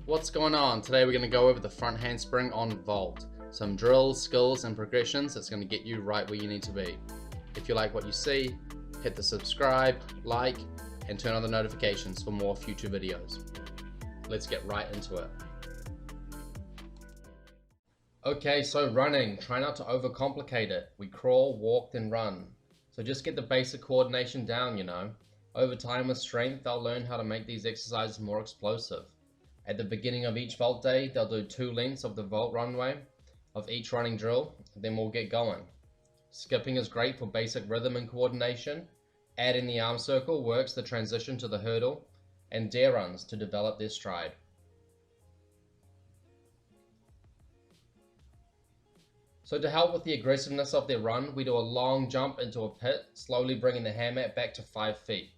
What's going on? Today we're going to go over the front handspring on vault. Some drills, skills and progressions that's going to get you right where you need to be. If you like what you see, hit the subscribe, like and turn on the notifications for more future videos. Let's get right into it. Okay, so running, try not to overcomplicate it. We crawl, walk, then run. So just get the basic coordination down, you know. Over time with strength, they'll learn how to make these exercises more explosive. At the beginning of each vault day, they'll do 2 lengths of the vault runway of each running drill, then we'll get going. Skipping is great for basic rhythm and coordination. Adding the arm circle works the transition to the hurdle, and dare runs to develop their stride. So to help with the aggressiveness of their run, we do a long jump into a pit, slowly bringing the hand mat back to 5 feet.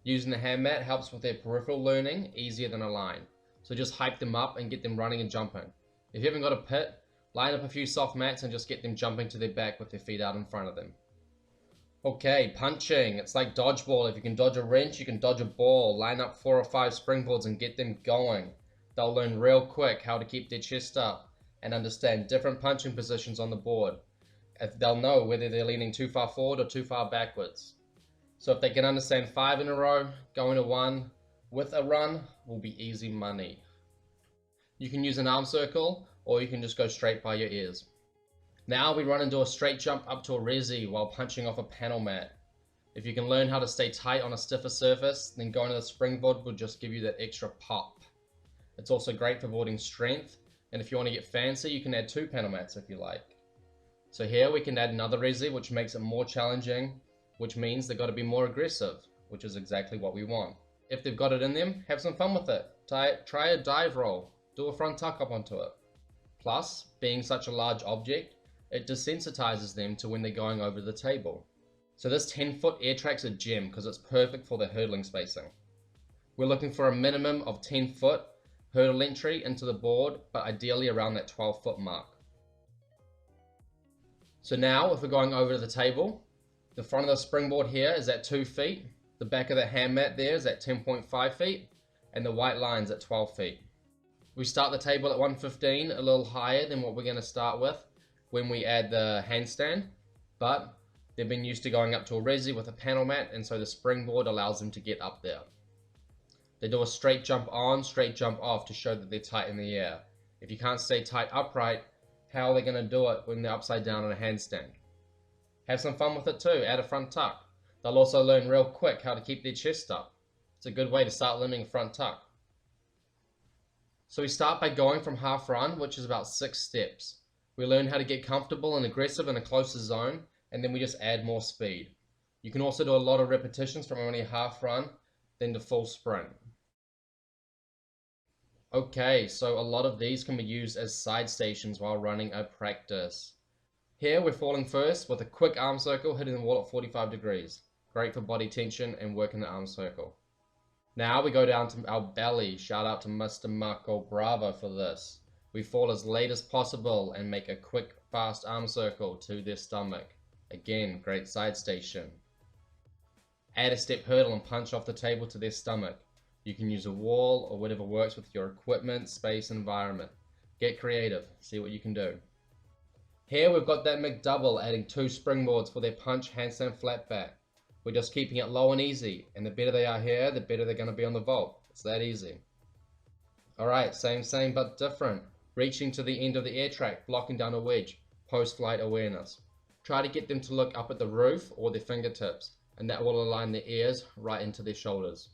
Using the hand mat helps with their peripheral learning, easier than a line. So just hype them up and get them running and jumping. If you haven't got a pit, line up a few soft mats and just get them jumping to their back with their feet out in front of them. Okay, punching. It's like dodgeball. If you can dodge a wrench, you can dodge a ball. Line up 4 or 5 springboards and get them going. They'll learn real quick how to keep their chest up and understand different punching positions on the board. They'll know whether they're leaning too far forward or too far backwards. So if they can understand 5 in a row, going to 1 with a run will be easy money. You can use an arm circle or you can just go straight by your ears. Now we run and do a straight jump up to a resi while punching off a panel mat. If you can learn how to stay tight on a stiffer surface, then going to the springboard will just give you that extra pop. It's also great for building strength, and if you want to get fancy, you can add 2 panel mats if you like. So here we can add another resi, which makes it more challenging, which means they've got to be more aggressive, which is exactly what we want. If they've got it in them, have some fun with it. Try a dive roll, do a front tuck up onto it. Plus, being such a large object, it desensitizes them to when they're going over the table. So this 10-foot air track's a gem because it's perfect for the hurdling spacing. We're looking for a minimum of 10-foot hurdle entry into the board, but ideally around that 12-foot mark. So now, if we're going over to the table, the front of the springboard here is at 2 feet, the back of the hand mat there is at 10.5 feet, and the white line's at 12 feet. We start the table at 115, a little higher than what we're going to start with when we add the handstand, but they've been used to going up to a resi with a panel mat, and so the springboard allows them to get up there. They do a straight jump on, straight jump off to show that they're tight in the air. If you can't stay tight upright, how are they going to do it when they're upside down on a handstand? Have some fun with it too, add a front tuck. They'll also learn real quick how to keep their chest up. It's a good way to start learning a front tuck. So we start by going from half run, which is about 6 steps. We learn how to get comfortable and aggressive in a closer zone, and then we just add more speed. You can also do a lot of repetitions from only a half run, then to full sprint. Okay, so a lot of these can be used as side stations while running a practice. Here we're falling first with a quick arm circle hitting the wall at 45 degrees. Great for body tension and working the arm circle. Now we go down to our belly. Shout out to Mr. Marco Bravo for this. We fall as late as possible and make a quick, fast arm circle to their stomach. Again, great side station. Add a step hurdle and punch off the table to their stomach. You can use a wall or whatever works with your equipment, space, environment. Get creative, see what you can do. Here we've got that McDouble, adding 2 springboards for their punch, handstand, flat back. We're just keeping it low and easy, and the better they are here, the better they're going to be on the vault. It's that easy. Alright, same but different. Reaching to the end of the air track, blocking down a wedge, post-flight awareness. Try to get them to look up at the roof or their fingertips, and that will align their ears right into their shoulders.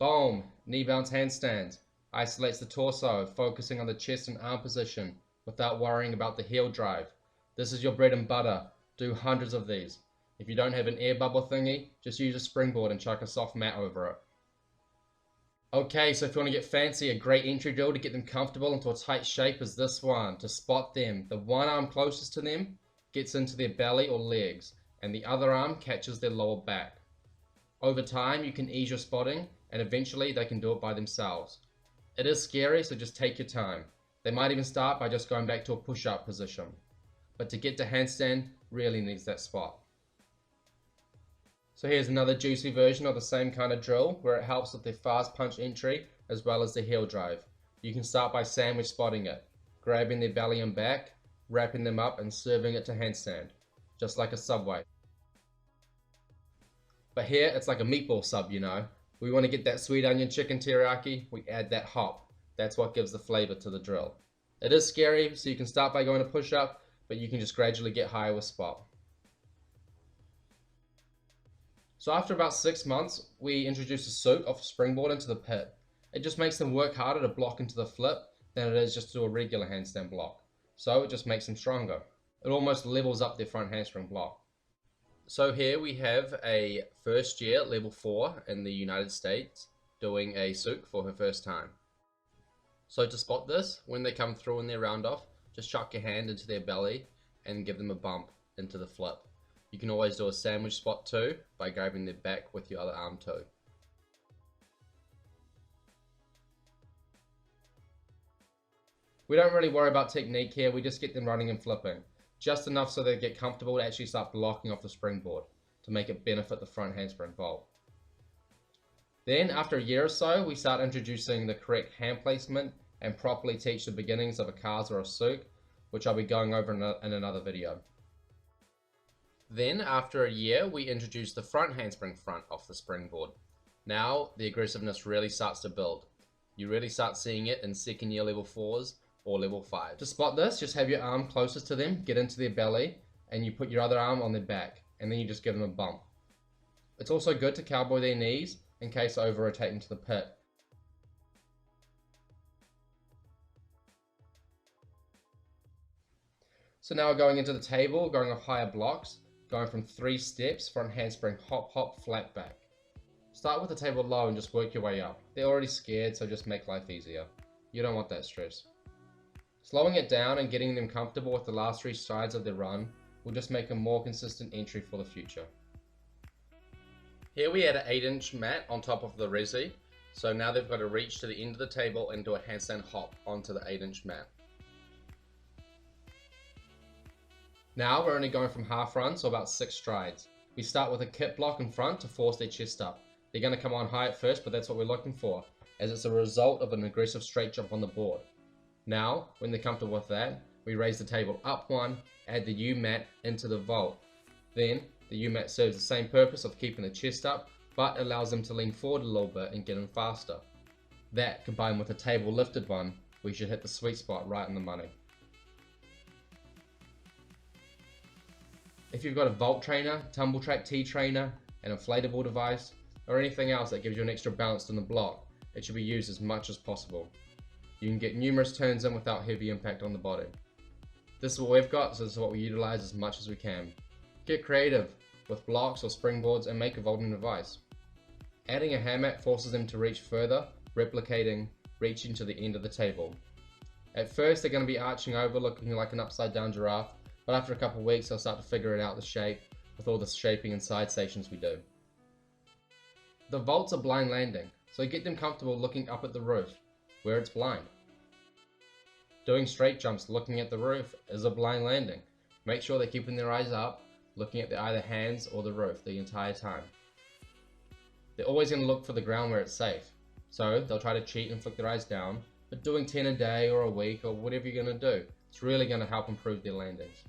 Boom, knee bounce handstands. Isolates the torso, focusing on the chest and arm position without worrying about the heel drive. This is your bread and butter. Do hundreds of these. If you don't have an air bubble thingy, just use a springboard and chuck a soft mat over it. Okay, so if you want to get fancy, a great entry drill to get them comfortable into a tight shape is this one. To spot them, the one arm closest to them gets into their belly or legs, and the other arm catches their lower back. Over time, you can ease your spotting, and eventually they can do it by themselves. It is scary, so just take your time. They might even start by just going back to a push-up position. But to get to handstand, really needs that spot. So here's another juicy version of the same kind of drill where it helps with the fast punch entry as well as the heel drive. You can start by sandwich spotting it, grabbing their belly and back, wrapping them up and serving it to handstand, just like a Subway. But here it's like a meatball sub, you know. We want to get that sweet onion chicken teriyaki, we add that hop. That's what gives the flavor to the drill. It is scary, so you can start by going to push up, but you can just gradually get higher with spot. So after about 6 months, we introduced a soak off a springboard into the pit. It just makes them work harder to block into the flip than it is just to do a regular handstand block. So it just makes them stronger. It almost levels up their front handspring block. So here we have a first year level 4 in the United States doing a souk for her first time. So to spot this, when they come through in their round off, just chuck your hand into their belly and give them a bump into the flip. You can always do a sandwich spot too by grabbing their back with your other arm too. We don't really worry about technique here, we just get them running and flipping. Just enough so they get comfortable to actually start blocking off the springboard to make it benefit the front handspring vault. Then after a year or so, we start introducing the correct hand placement and properly teach the beginnings of a Kaz or a souk, which I'll be going over in another video. Then after a year, we introduce the front handspring front off the springboard. Now the aggressiveness really starts to build. You really start seeing it in second year level 4s or level 5. To spot this, just have your arm closest to them, get into their belly, and you put your other arm on their back, and then you just give them a bump. It's also good to cowboy their knees in case they over-rotate into the pit. So now we're going into the table, going off higher blocks, going from 3 steps, front handspring, hop, hop, flat back. Start with the table low and just work your way up. They're already scared, so just make life easier. You don't want that stress. Slowing it down and getting them comfortable with the last 3 strides of their run will just make a more consistent entry for the future. Here we add an 8-inch mat on top of the resi, so now they've got to reach to the end of the table and do a handstand hop onto the 8-inch mat. Now we're only going from half run, so about 6 strides. We start with a kip block in front to force their chest up. They're going to come on high at first, but that's what we're looking for, as it's a result of an aggressive straight jump on the board. Now, when they're comfortable with that, we raise the table up 1, add the U-mat into the vault. Then, the U-mat serves the same purpose of keeping the chest up, but allows them to lean forward a little bit and get in faster. That, combined with a table lifted one, we should hit the sweet spot right in the money. If you've got a vault trainer, tumble track T trainer, an inflatable device, or anything else that gives you an extra bounce in the block, it should be used as much as possible. You can get numerous turns in without heavy impact on the body. This is what we've got, so this is what we utilize as much as we can. Get creative with blocks or springboards and make a vaulting device. Adding a hand mat forces them to reach further, replicating reaching to the end of the table. At first they're going to be arching over looking like an upside down giraffe, but after a couple of weeks they'll start to figure out the shape with all the shaping and side stations we do. The vault's a blind landing, so get them comfortable looking up at the roof, where it's blind. Doing straight jumps looking at the roof is a blind landing. Make sure they're keeping their eyes up, looking at either hands or the roof the entire time. They're always going to look for the ground where it's safe, so they'll try to cheat and flick their eyes down, but doing 10 a day or a week or whatever you're going to do, it's really going to help improve their landings.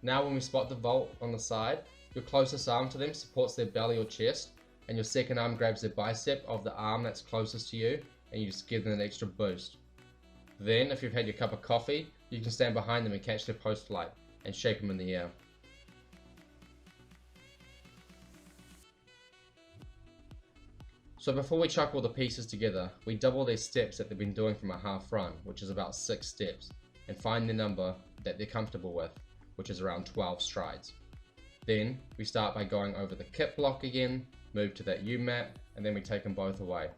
Now when we spot the vault on the side, your closest arm to them supports their belly or chest, and your second arm grabs their bicep of the arm that's closest to you, and you just give them an extra boost. Then, if you've had your cup of coffee, you can stand behind them and catch their post-flight, and shake them in the air. So before we chuck all the pieces together, we double their steps that they've been doing from a half run, which is about 6 steps, and find the number that they're comfortable with, which is around 12 strides. Then, we start by going over the kip block again, move to that U-mat, and then we take them both away.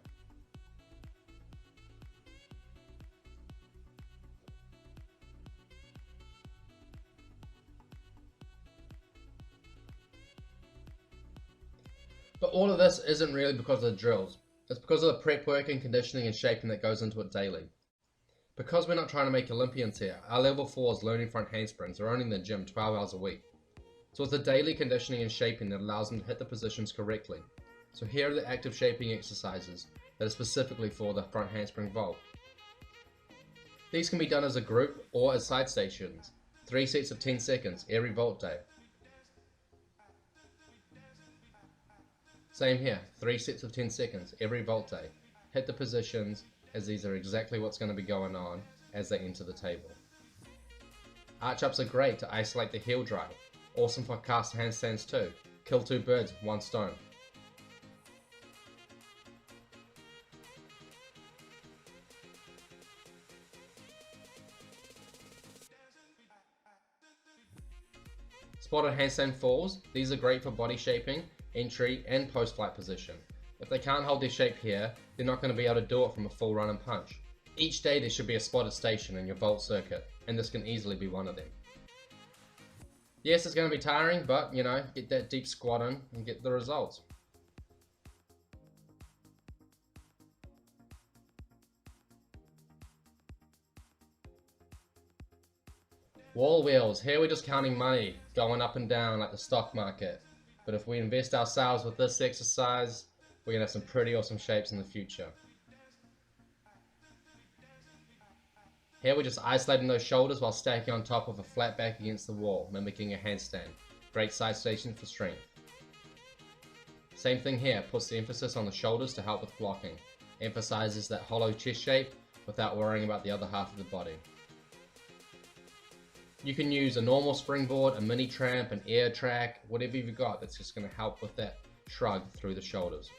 But all of this isn't really because of the drills. It's because of the prep work and conditioning and shaping that goes into it daily. Because we're not trying to make Olympians here, our level 4s learning front handsprings are only in the gym 12 hours a week. So it's the daily conditioning and shaping that allows them to hit the positions correctly. So here are the active shaping exercises that are specifically for the front handspring vault. These can be done as a group or as side stations. 3 sets of 10 seconds every vault day. Same here, 3 sets of 10 seconds every vault day. Hit the positions, as these are exactly what's going to be going on as they enter the table. Arch ups are great to isolate the heel drive. Awesome for cast handstands too. Kill 2 birds with 1 stone. Spotted handstand falls. These are great for body shaping, entry and post-flight position. If they can't hold their shape here, they're not going to be able to do it from a full run and punch. Each day there should be a spotted station in your vault circuit, and this can easily be one of them. Yes, it's going to be tiring, but you know, get that deep squat in and get the results. Wall wheels, here we're just counting money, going up and down like the stock market. But if we invest ourselves with this exercise, we're going to have some pretty awesome shapes in the future. Here we're just isolating those shoulders while stacking on top of a flat back against the wall, mimicking a handstand. Great side station for strength. Same thing here, puts the emphasis on the shoulders to help with blocking. Emphasizes that hollow chest shape without worrying about the other half of the body. You can use a normal springboard, a mini tramp, an air track, whatever you've got that's just going to help with that shrug through the shoulders.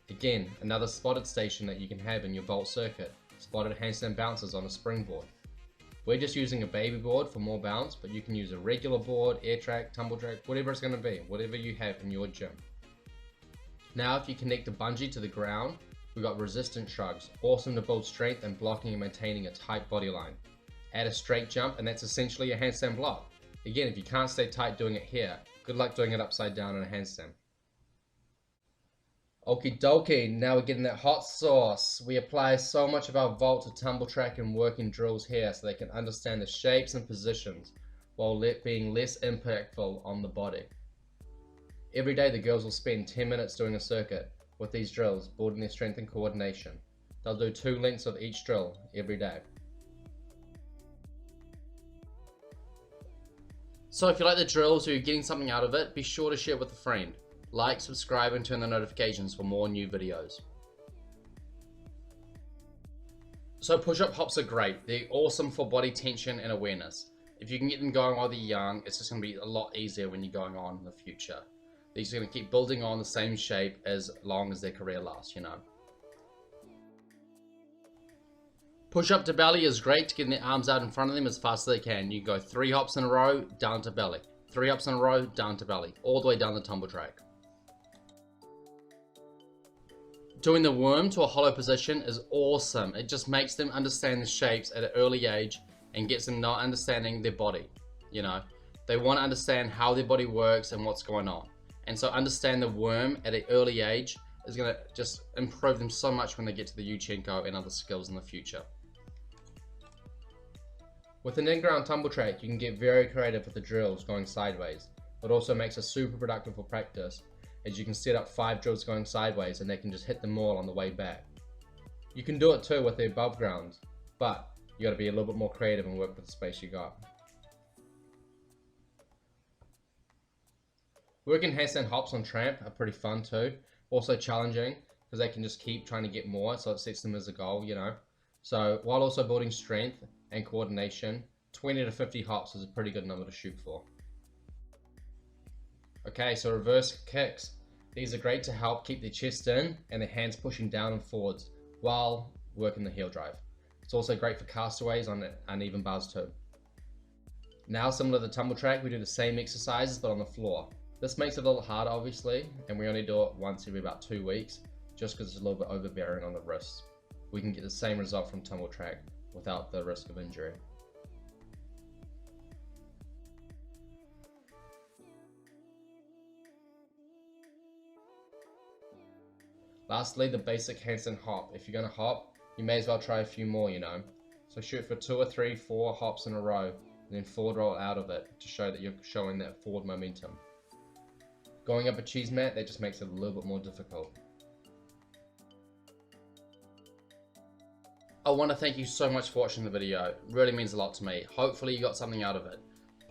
Again, another spotted station that you can have in your vault circuit. Spotted handstand bounces on a springboard. We're just using a baby board for more bounce, but you can use a regular board, air track, tumble track, whatever it's going to be, whatever you have in your gym. Now if you connect a bungee to the ground, we've got resistant shrugs, awesome to build strength and blocking and maintaining a tight body line. Add a straight jump and that's essentially a handstand block. Again, if you can't stay tight doing it here, good luck doing it upside down in a handstand. Okie dokie, now we're getting that hot sauce. We apply so much of our vault to tumble track and working drills here so they can understand the shapes and positions while being less impactful on the body. Every day the girls will spend 10 minutes doing a circuit with these drills, building their strength and coordination. They'll do 2 lengths of each drill every day. So if you like the drills or you're getting something out of it, be sure to share with a friend. Like, subscribe and turn the notifications for more new videos. So push-up hops are great. They're awesome for body tension and awareness. If you can get them going while they're young, it's just going to be a lot easier when you're going on in the future. These are going to keep building on the same shape as long as their career lasts, you know. Push up to belly is great to get their arms out in front of them as fast as they can. You can go 3 hops in a row, down to belly. 3 hops in a row, down to belly. All the way down the tumble track. Doing the worm to a hollow position is awesome. It just makes them understand the shapes at an early age and gets them not understanding their body. You know, they want to understand how their body works and what's going on. And so understand the worm at an early age is going to just improve them so much when they get to the Uchenko and other skills in the future. With an in-ground tumble track, you can get very creative with the drills going sideways. It also makes it super productive for practice, as you can set up 5 drills going sideways and they can just hit them all on the way back. You can do it too with the above grounds, but you got to be a little bit more creative and work with the space you got. Working handstand hops on tramp are pretty fun too. Also challenging because they can just keep trying to get more, so it sets them as a goal, you know. So while also building strength and coordination, 20 to 50 hops is a pretty good number to shoot for. Okay, so reverse kicks. These are great to help keep their chest in and their hands pushing down and forwards while working the heel drive. It's also great for castaways on uneven bars too. Now, similar to the tumble track, we do the same exercises but on the floor. This makes it a little harder obviously, and we only do it once every about 2 weeks just because it's a little bit overbearing on the wrists. We can get the same result from tumble track without the risk of injury. Lastly, the basic handstand hop. If you're going to hop, you may as well try a few more, you know. So shoot for 2 or 3, 4 hops in a row, and then forward roll out of it to show that you're showing that forward momentum. Going up a cheese mat, that just makes it a little bit more difficult. I want to thank you so much for watching the video. It really means a lot to me. Hopefully you got something out of it.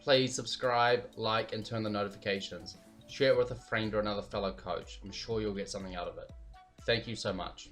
Please subscribe, like, and turn the notifications. Share it with a friend or another fellow coach. I'm sure you'll get something out of it. Thank you so much.